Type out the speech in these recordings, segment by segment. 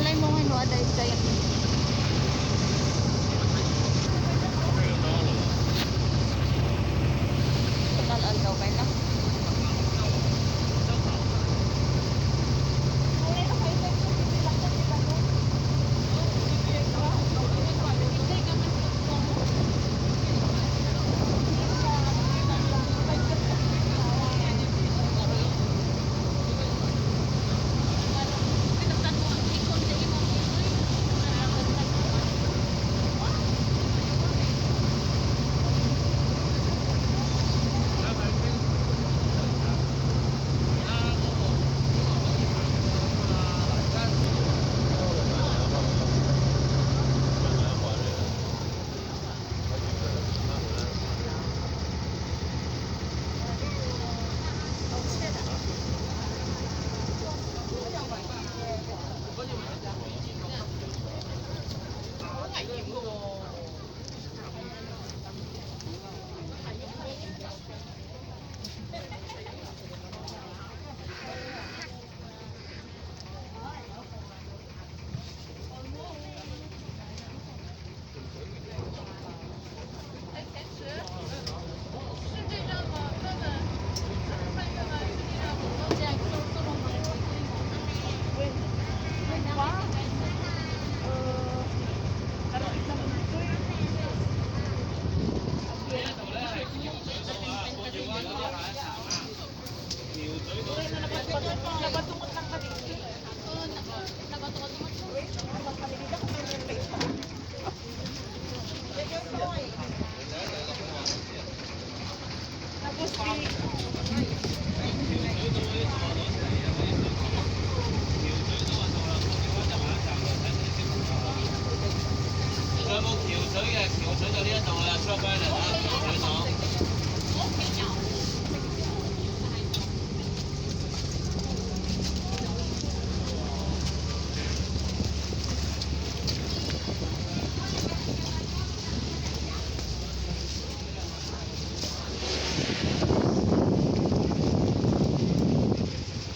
malay mo nga no, aday giant. Tagal daw kay na.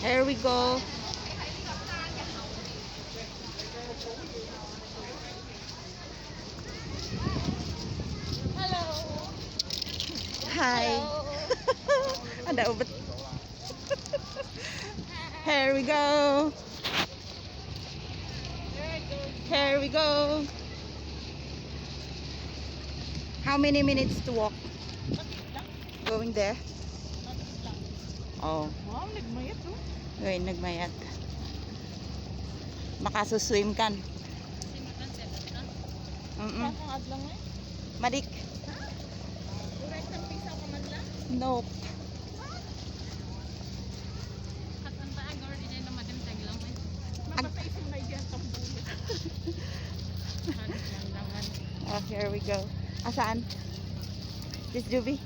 Here we go. Hello. Hi. Ada ubet. Here we go. Here we go. How many minutes to walk? Going there? Oh. Wow, nagmayat oh. Ngayon, nagmayat. Makasuswim kan. Kakangad lang eh. Madik. Correct ang pisa ka man lang. Nope. At ang taag or di na madimtag lang eh. Mapatay sa may diyan tambulit. Langan. Oh, here we go. Asaan? This Juby?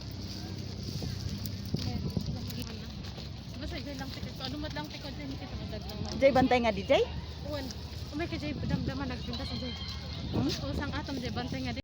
Basta dyan lang tikot. Ano mat lang tikot dyan kita madag lang. Jay, bantay nga di Jay? Uwan. Umay ka Jay, damdaman nagpinta sa Jay. Usang atom Jay, bantay nga